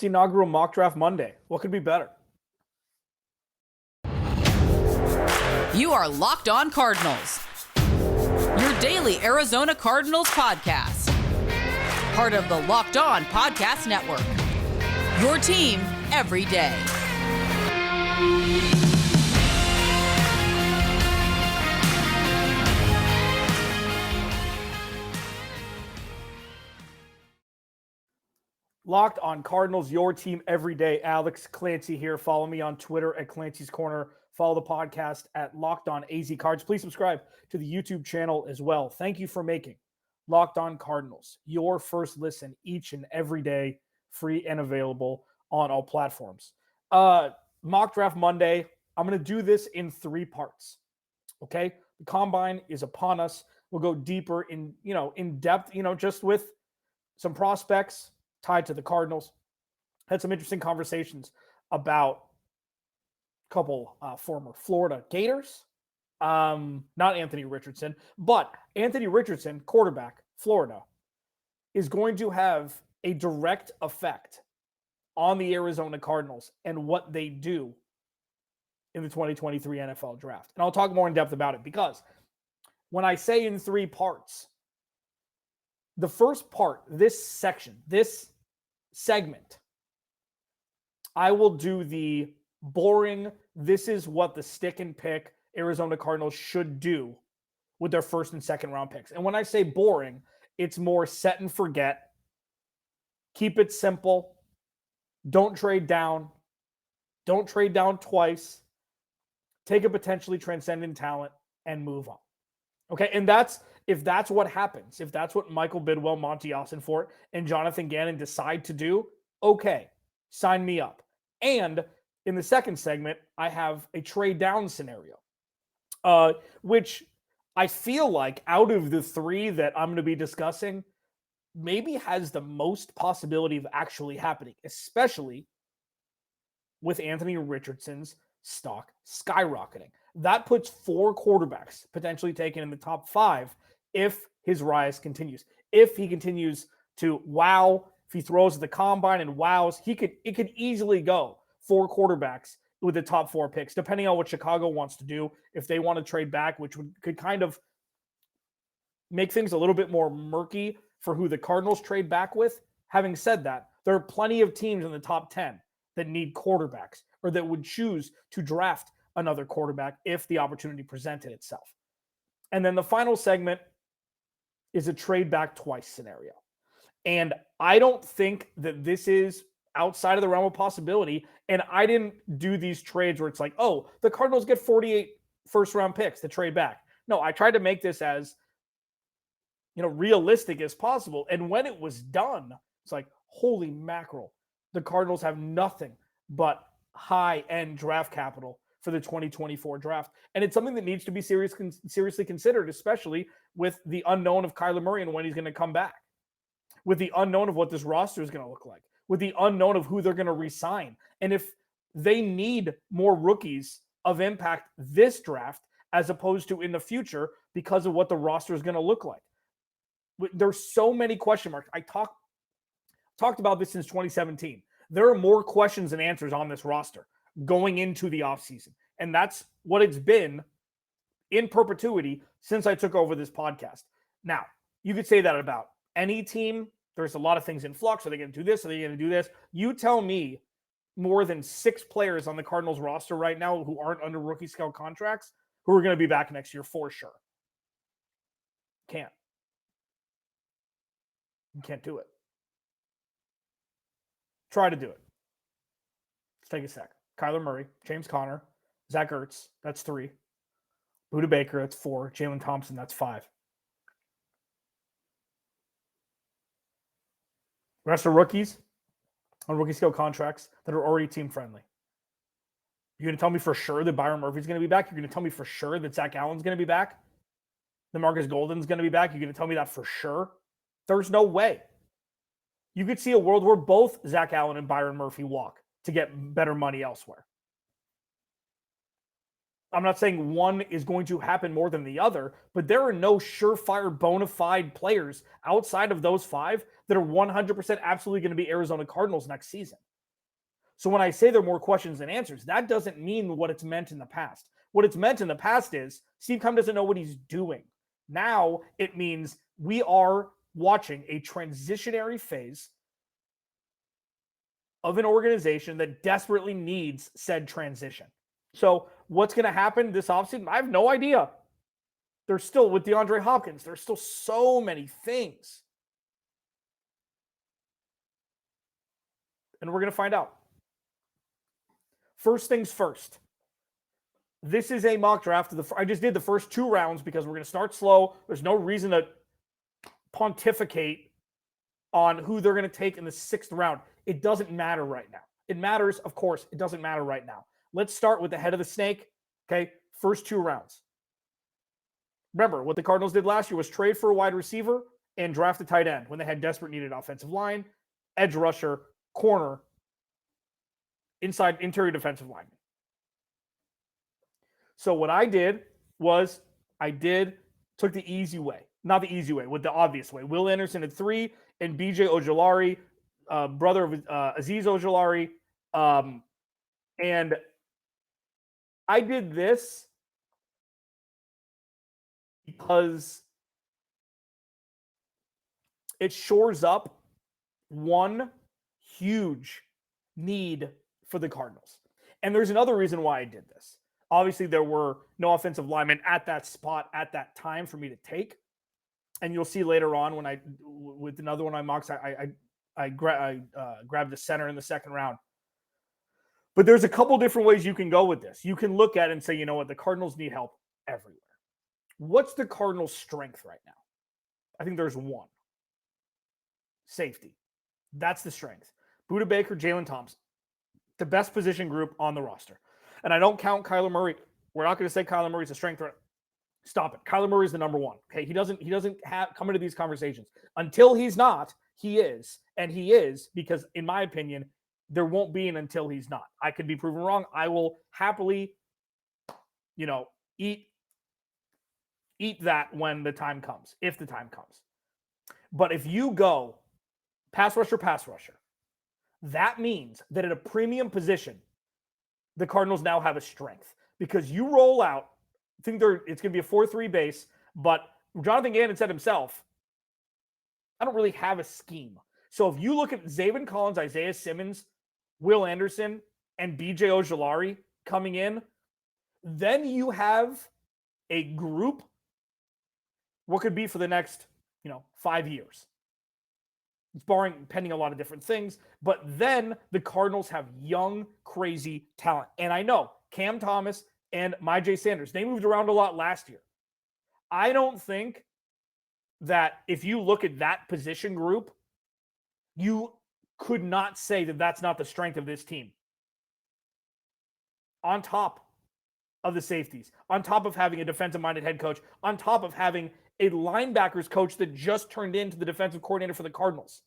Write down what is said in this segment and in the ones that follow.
the inaugural Mock Draft Monday. What could be better? You are Locked On Cardinals, your daily Arizona Cardinals podcast. Part of the Locked On Podcast Network, your team every day. Locked On Cardinals, your team every day. Alex Clancy here. Follow me on Twitter at Clancy's Corner. Follow the podcast at Locked On AZ Cards. Please subscribe to the YouTube channel as well. Thank you for making Locked On Cardinals your first listen each and every day, free and available on all platforms. Mock Draft Monday. I'm going to do this in 3 parts. Okay, the combine is upon us. We'll go deeper in depth, just with some prospects tied to the Cardinals. Had some interesting conversations about a couple former Florida Gators. Not Anthony Richardson, but Anthony Richardson, quarterback, Florida, is going to have a direct effect on the Arizona Cardinals and what they do in the 2023 NFL Draft. And I'll talk more in depth about it because when I say in 3 parts, the first part, this section, this segment, I will do the boring, this is what the stick and pick Arizona Cardinals should do with their first and second round picks. And when I say boring, it's more set and forget. Keep it simple. Don't trade down. Don't trade down twice. Take a potentially transcendent talent and move on. Okay, and if that's what happens, if that's what Michael Bidwill, Monti Ossenfort, and Jonathan Gannon decide to do, okay, sign me up. And in the second segment, I have a trade down scenario, which I feel like out of the 3 that I'm going to be discussing, maybe has the most possibility of actually happening, especially with Anthony Richardson's stock skyrocketing. That puts 4 quarterbacks potentially taken in the top 5 if his rise continues. If he continues to wow, if he throws at the combine and wows, it could easily go 4 quarterbacks with the top 4 picks, depending on what Chicago wants to do. If they want to trade back, which could kind of make things a little bit more murky for who the Cardinals trade back with. Having said that, there are plenty of teams in the top 10 that need quarterbacks or that would choose to draft another quarterback if the opportunity presented itself. And then the final segment is a trade back twice scenario. And I don't think that this is outside of the realm of possibility. And I didn't do these trades where it's like, oh, the Cardinals get 48 first round picks to trade back. No, I tried to make this as, realistic as possible. And when it was done, it's like, holy mackerel, the Cardinals have nothing but high-end draft capital for the 2024 draft. And it's something that needs to be seriously considered, especially with the unknown of Kyler Murray and when he's going to come back, with the unknown of what this roster is going to look like, with the unknown of who they're going to re-sign. And if they need more rookies of impact this draft as opposed to in the future because of what the roster is going to look like. There's so many question marks. I talked about this since 2017. There are more questions than answers on this roster going into the offseason. And that's what it's been in perpetuity since I took over this podcast. Now, you could say that about any team. There's a lot of things in flux. Are they going to do this? Are they going to do this? You tell me more than 6 players on the Cardinals roster right now who aren't under rookie scale contracts who are going to be back next year for sure. Can't. You can't do it. Try to do it. Let's take a sec. Kyler Murray, James Conner, Zach Ertz, that's 3. Budda Baker, that's 4. Jalen Thompson, that's 5. Rest are rookies on rookie scale contracts that are already team friendly. You're going to tell me for sure that Byron Murphy's going to be back? You're going to tell me for sure that Zach Allen's going to be back? That Marcus Golden's going to be back? You're going to tell me that for sure? There's no way. You could see a world where both Zach Allen and Byron Murphy walk to get better money elsewhere. I'm not saying one is going to happen more than the other, but there are no surefire bona fide players outside of those 5 that are 100% absolutely going to be Arizona Cardinals next season. So when I say there are more questions than answers, that doesn't mean what it's meant in the past. What it's meant in the past is Steve Keim doesn't know what he's doing. Now it means we are watching a transitionary phase of an organization that desperately needs said transition. So what's going to happen this offseason? I have no idea. There's still, with DeAndre Hopkins, there's still so many things. And we're going to find out. First things first. This is a mock draft. I just did the first 2 rounds because we're going to start slow. There's no reason to pontificate on who they're going to take in the 6th round. It doesn't matter right now. It matters, of course. It doesn't matter right now. Let's start with the head of the snake. Okay, first 2 rounds. Remember, what the Cardinals did last year was trade for a wide receiver and draft a tight end when they had desperate needed offensive line, edge rusher, corner, interior defensive lineman. So what I did was took the easy way. Not the easy way, with the obvious way. Will Anderson at 3 and BJ Ojulari, brother of Azeez Ojulari. And I did this because it shores up one huge need for the Cardinals. And there's another reason why I did this. Obviously, there were no offensive linemen at that spot at that time for me to take. And you'll see later on when with another one of my mocks, I grabbed the center in the 2nd round. But there's a couple different ways you can go with this. You can look at it and say, you know what, the Cardinals need help everywhere. What's the Cardinals' strength right now? I think there's one. Safety. That's the strength. Budda Baker, Jalen Thompson. The best position group on the roster. And I don't count Kyler Murray. We're not going to say Kyler Murray's a strength. Stop it. Kyler Murray is the number 1. Okay, he doesn't come into these conversations. Until he's not, he is. And he is because, in my opinion, there won't be an until he's not. I could be proven wrong. I will happily, eat that when the time comes, if the time comes. But if you go pass rusher, that means that at a premium position, the Cardinals now have a strength because you roll out. I think it's going to be a 4-3 base, but Jonathan Gannon said himself, I don't really have a scheme. So if you look at Zaven Collins, Isaiah Simmons, Will Anderson, and BJ Ojulari coming in, then you have a group what could be for the next, 5 years. It's pending a lot of different things. But then the Cardinals have young, crazy talent. And I know Cam Thomas and Myjai Sanders, they moved around a lot last year. I don't think that if you look at that position group, you could not say that that's not the strength of this team. On top of the safeties, on top of having a defensive-minded head coach, on top of having a linebackers coach that just turned into the defensive coordinator for the Cardinals.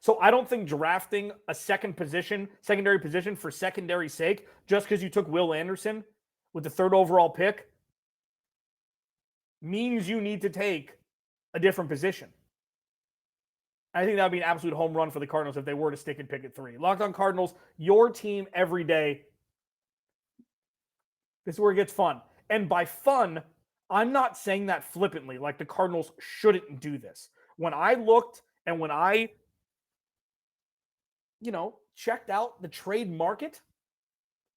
So I don't think drafting a secondary position for secondary sake, just because you took Will Anderson with the 3rd overall pick, means you need to take a different position. I think that would be an absolute home run for the Cardinals if they were to stick and pick at 3. Locked On Cardinals, your team every day. This is where it gets fun. And by fun, I'm not saying that flippantly, like the Cardinals shouldn't do this. When I looked and when I, checked out the trade market,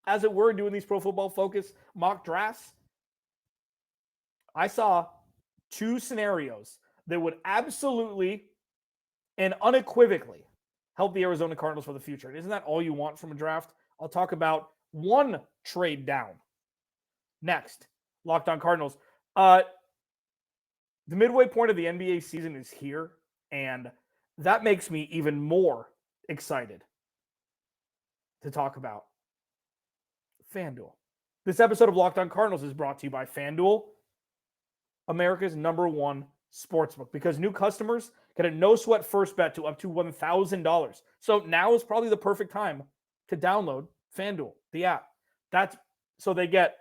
as it were, doing these Pro Football Focus mock drafts, I saw 2 scenarios that would absolutely and unequivocally help the Arizona Cardinals for the future. And isn't that all you want from a draft? I'll talk about one trade down next. Locked On Cardinals. The midway point of the NBA season is here, and that makes me even more excited to talk about FanDuel. This episode of Locked On Cardinals is brought to you by FanDuel, America's #1 sportsbook, because new customers get a no-sweat first bet to up to $1,000. So now is probably the perfect time to download FanDuel, the app. So they get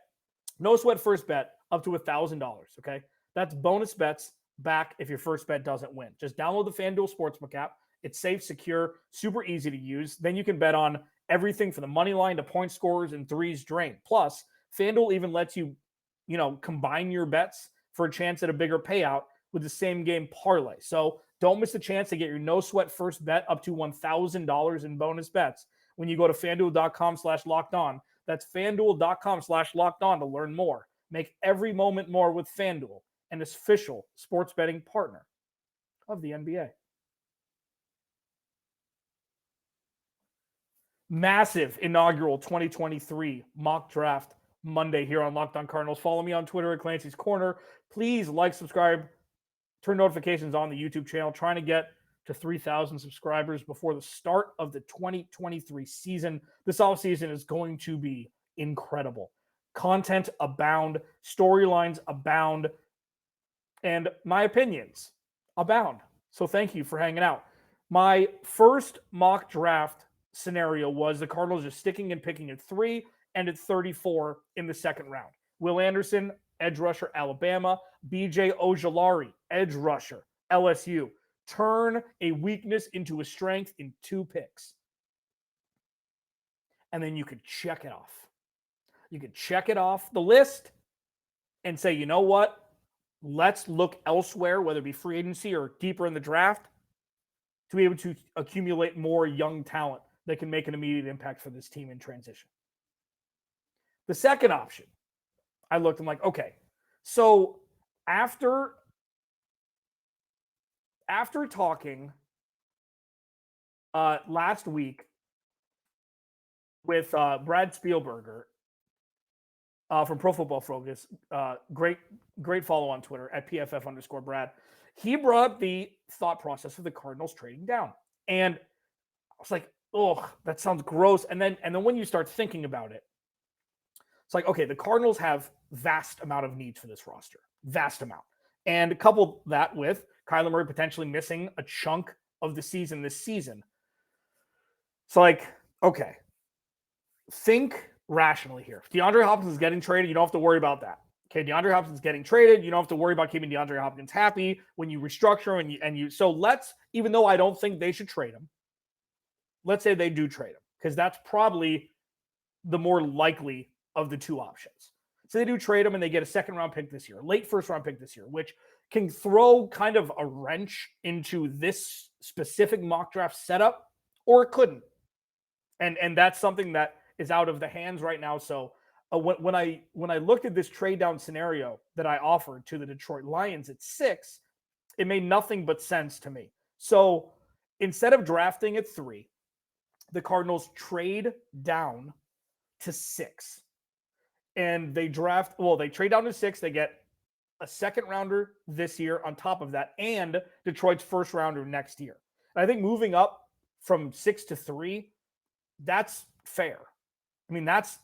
no-sweat first bet up to $1,000, okay? That's bonus bets back if your first bet doesn't win. Just download the FanDuel Sportsbook app. It's safe, secure, super easy to use. Then you can bet on everything from the money line to point scorers and threes drained. Plus, FanDuel even lets you, combine your bets for a chance at a bigger payout with the same game parlay. So don't miss the chance to get your no sweat first bet up to $1,000 in bonus bets when you go to FanDuel.com/lockedon. That's FanDuel.com/lockedon to learn more. Make every moment more with FanDuel, an official sports betting partner of the NBA. Massive inaugural 2023 mock draft Monday here on Locked On Cardinals. Follow me on Twitter at Clancy's Corner. Please like, subscribe, turn notifications on the YouTube channel. Trying to get to 3,000 subscribers before the start of the 2023 season. This offseason is going to be incredible. Content abound, storylines abound, and my opinions abound. So thank you for hanging out. My first mock draft scenario was the Cardinals just sticking and picking at 3 and at 34 in the second round. Will Anderson, edge rusher, Alabama. BJ Ojulari, edge rusher, LSU. Turn a weakness into a strength in 2 picks. And then you could check it off. You could check it off the list and say, you know what? Let's look elsewhere, whether it be free agency or deeper in the draft, to be able to accumulate more young talent that can make an immediate impact for this team in transition. The second option, I looked, I'm like, okay, so after talking last week with Brad Spielberger from Pro Football Focus, great follow on Twitter at PFF_Brad, he brought up the thought process of the Cardinals trading down. And I was like, oh, that sounds gross. And then when you start thinking about it, it's like, okay, the Cardinals have vast amount of needs for this roster. Vast amount. And couple that with Kyler Murray potentially missing a chunk of the season this season. It's like, okay, think rationally here. If DeAndre Hopkins is getting traded, you don't have to worry about that. Okay, DeAndre Hopkins is getting traded. You don't have to worry about keeping DeAndre Hopkins happy when you restructure and you. So let's, even though I don't think they should trade him, let's say they do trade him, because that's probably the more likely of the two options. So they do trade him and they get a second round pick this year, late first round pick this year, which can throw kind of a wrench into this specific mock draft setup, or it couldn't. And that's something that is out of the hands right now. So when I looked at this trade down scenario that I offered to the Detroit Lions at 6, it made nothing but sense to me. So instead of drafting at 3, the Cardinals trade down to 6. And they trade down to 6. They get a second rounder this year on top of that, and Detroit's first rounder next year. And I think moving up from 6 to 3, that's fair. I mean, that's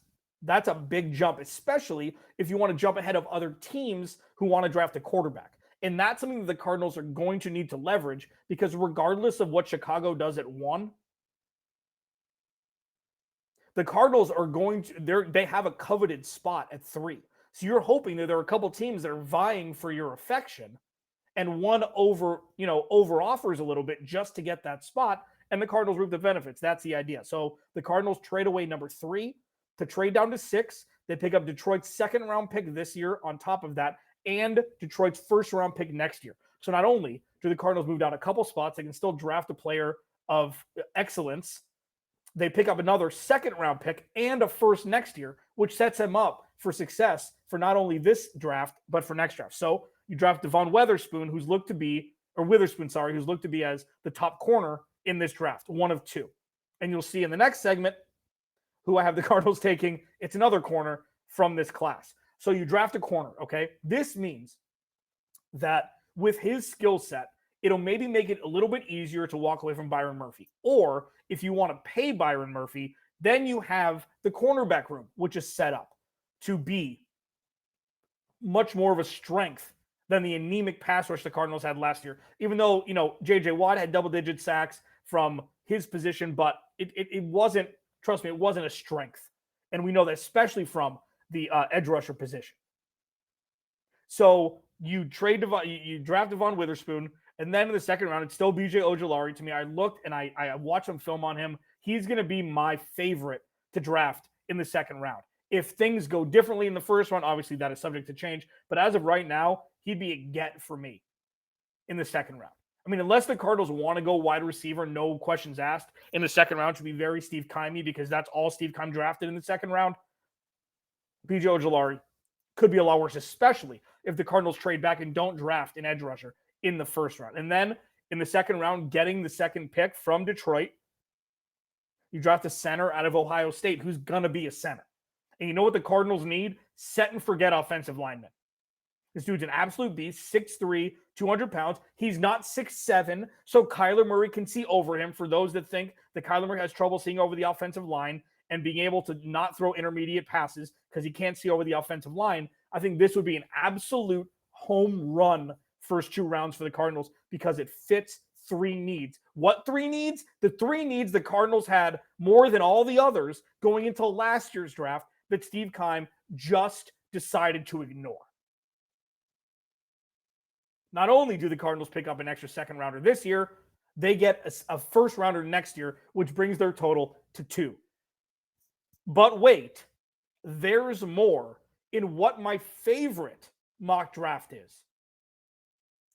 a big jump, especially if you want to jump ahead of other teams who want to draft a quarterback. And that's something that the Cardinals are going to need to leverage, because regardless of what Chicago does at 1, the Cardinals are going to, they have a coveted spot at 3. So you're hoping that there are a couple teams that are vying for your affection, and one over offers a little bit just to get that spot, and the Cardinals reap the benefits. That's the idea. So the Cardinals trade away number 3 to trade down to 6. They pick up Detroit's second round pick this year on top of that, and Detroit's first round pick next year. So not only do the Cardinals move down a couple spots, they can still draft a player of excellence. They pick up another second round pick and a first next year, which sets them up for success for not only this draft, but for next draft. So you draft Devon Witherspoon, who's looked to be as the top corner in this draft, one of 2. And you'll see in the next segment who I have the Cardinals taking. It's another corner from this class. So you draft a corner, okay? This means that with his skill set, it'll maybe make it a little bit easier to walk away from Byron Murphy. Or if you want to pay Byron Murphy, then you have the cornerback room, which is set up to be much more of a strength than the anemic pass rush the Cardinals had last year. Even though, J.J. Watt had double-digit sacks from his position, but it wasn't, trust me, it wasn't a strength. And we know that especially from the edge rusher position. So you draft Devon Witherspoon, and then in the second round, it's still BJ Ojulari to me. I looked and I watched some film on him. He's going to be my favorite to draft in the second round. If things go differently in the first round, obviously that is subject to change. But as of right now, he'd be a get for me in the second round. I mean, unless the Cardinals want to go wide receiver, no questions asked, in the second round should be very Steve Keimy because that's all Steve Keim drafted in the second round. BJ Ojulari could be a lot worse, especially if the Cardinals trade back and don't draft an edge rusher in the first round. And then in the second round, getting the second pick from Detroit, you draft a center out of Ohio State who's going to be a center. And you know what the Cardinals need? Set and forget offensive linemen. This dude's an absolute beast, 6'3", 200 pounds. He's not 6'7", so Kyler Murray can see over him. For those that think that Kyler Murray has trouble seeing over the offensive line and being able to not throw intermediate passes because he can't see over the offensive line, I think this would be an absolute home run first 2 rounds for the Cardinals because it fits 3 needs. What 3 needs? The 3 needs the Cardinals had more than all the others going into last year's draft that Steve Keim just decided to ignore. Not only do the Cardinals pick up an extra second rounder this year, they get a first rounder next year, which brings their total to 2. But wait, there's more in what my favorite mock draft is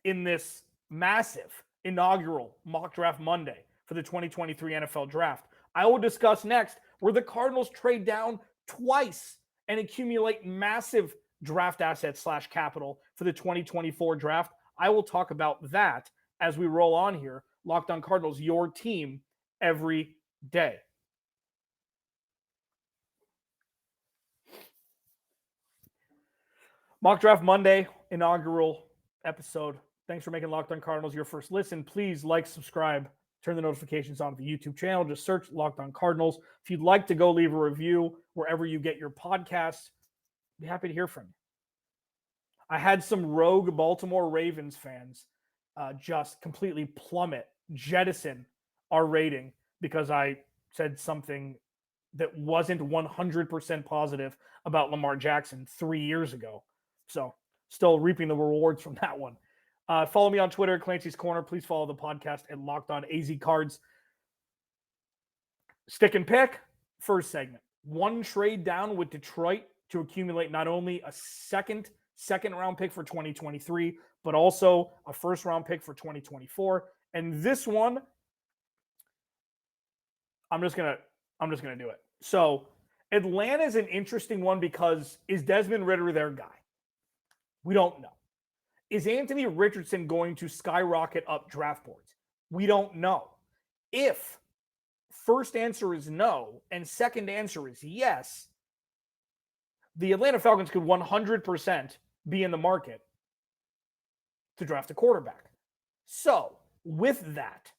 in this massive inaugural mock draft Monday for the 2023 NFL draft. I will discuss next where the Cardinals trade down twice and accumulate massive draft assets / capital for the 2024 draft. I will talk about that as we roll on here. Locked On Cardinals, your team every day. Mock Draft Monday, inaugural episode. Thanks for making Locked On Cardinals your first listen. Please like, subscribe, turn the notifications on to the YouTube channel. Just search Locked On Cardinals. If you'd like to go leave a review wherever you get your podcasts, I'd be happy to hear from you. I had some rogue Baltimore Ravens fans just completely jettison our rating because I said something that wasn't 100% positive about Lamar Jackson 3 years ago. So still reaping the rewards from that one. Follow me on Twitter, Clancy's Corner. Please follow the podcast at Locked On AZ Cards. Stick and pick, first segment. 1 trade down with Detroit to accumulate not only a second round pick for 2023, but also a first round pick for 2024. And this one, I'm just gonna do it. So Atlanta's an interesting one because is Desmond Ridder their guy? We don't know. Is Anthony Richardson going to skyrocket up draft boards? We don't know. If first answer is no and second answer is yes, the Atlanta Falcons could 100% be in the market to draft a quarterback. So, with that,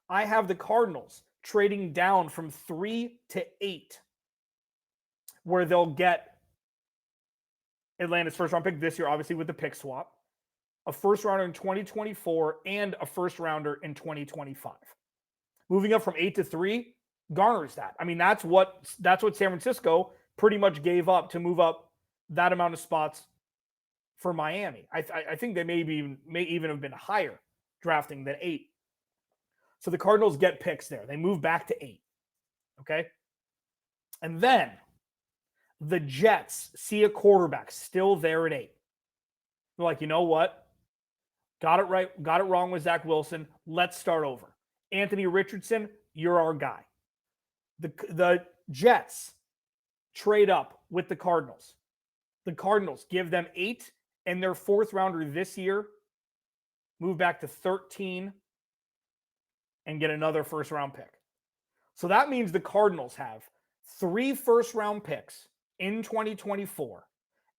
I have the Cardinals trading down from 3 to 8, where they'll get Atlanta's first round pick this year, obviously with the pick swap, a first rounder in 2024, and a first rounder in 2025. Moving up from 8 to 3 garners that. I mean, that's what San Francisco pretty much gave up to move up that amount of spots for Miami. I think they may even have been higher drafting than 8. So the Cardinals get picks there. They move back to 8. Okay? And then the Jets see a quarterback still there at 8. They're like, you know what? Got it right. Got it wrong with Zach Wilson. Let's start over. Anthony Richardson, you're our guy. The Jets trade up with the Cardinals. The Cardinals give them 8 and their fourth rounder this year, move back to 13 and get another first round pick. So that means the Cardinals have 3 first round picks in 2024.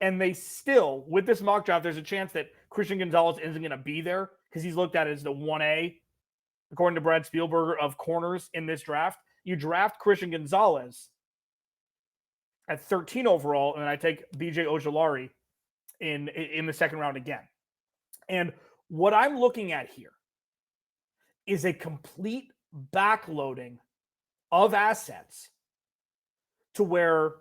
And they still, with this mock draft, there's a chance that Christian Gonzalez isn't going to be there because he's looked at as the 1A, according to Brad Spielberger, of corners in this draft. You draft Christian Gonzalez at 13 overall, and then I take BJ Ojulari in the second round again. And what I'm looking at here is a complete backloading of assets to where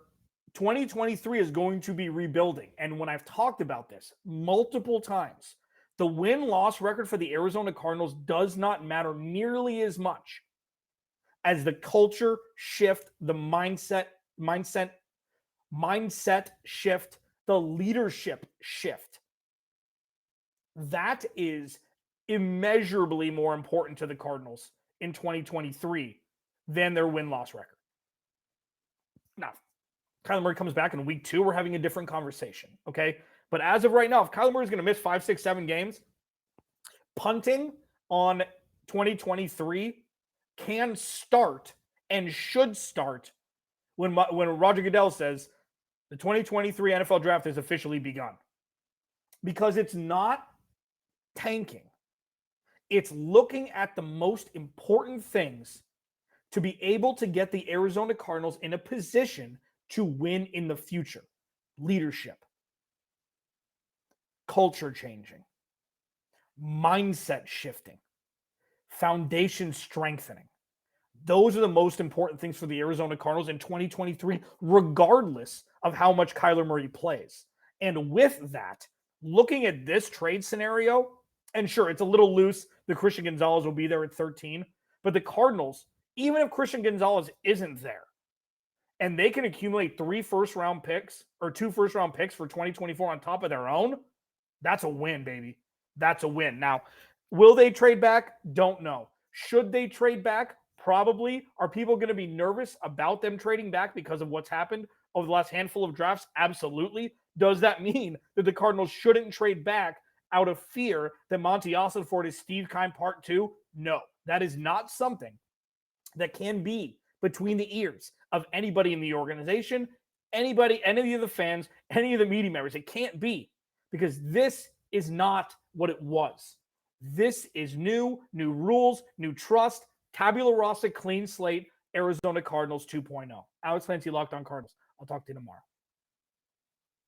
2023 is going to be rebuilding. And when I've talked about this multiple times, the win-loss record for the Arizona Cardinals does not matter nearly as much as the culture shift, the mindset shift, the leadership shift. That is immeasurably more important to the Cardinals in 2023 than their win-loss record. Now, Kyler Murray comes back in week 2, we're having a different conversation, okay? But as of right now, if Kyler Murray is going to miss 5, 6, 7 games, punting on 2023 can start and should start when Roger Goodell says the 2023 NFL draft has officially begun. Because it's not tanking. It's looking at the most important things to be able to get the Arizona Cardinals in a position to win in the future. Leadership, culture changing, mindset shifting, foundation strengthening. Those are the most important things for the Arizona Cardinals in 2023, regardless of how much Kyler Murray plays. And with that, looking at this trade scenario, and sure, it's a little loose. The Christian Gonzalez will be there at 13. But the Cardinals, even if Christian Gonzalez isn't there, and they can accumulate 3 first-round picks or 2 first-round picks for 2024 on top of their own, that's a win, baby. That's a win. Now, will they trade back? Don't know. Should they trade back? Probably. Are people going to be nervous about them trading back because of what's happened over the last handful of drafts? Absolutely. Does that mean that the Cardinals shouldn't trade back out of fear that Monti Ossenfort is Steve Keim Part 2? No, that is not something that can be between the ears of anybody in the organization, anybody, any of the fans, any of the media members. It can't be, because this is not what it was. This is new rules, new trust, tabula rasa, clean slate, Arizona Cardinals 2.0. Alex Clancy, Locked On Cardinals. I'll talk to you tomorrow.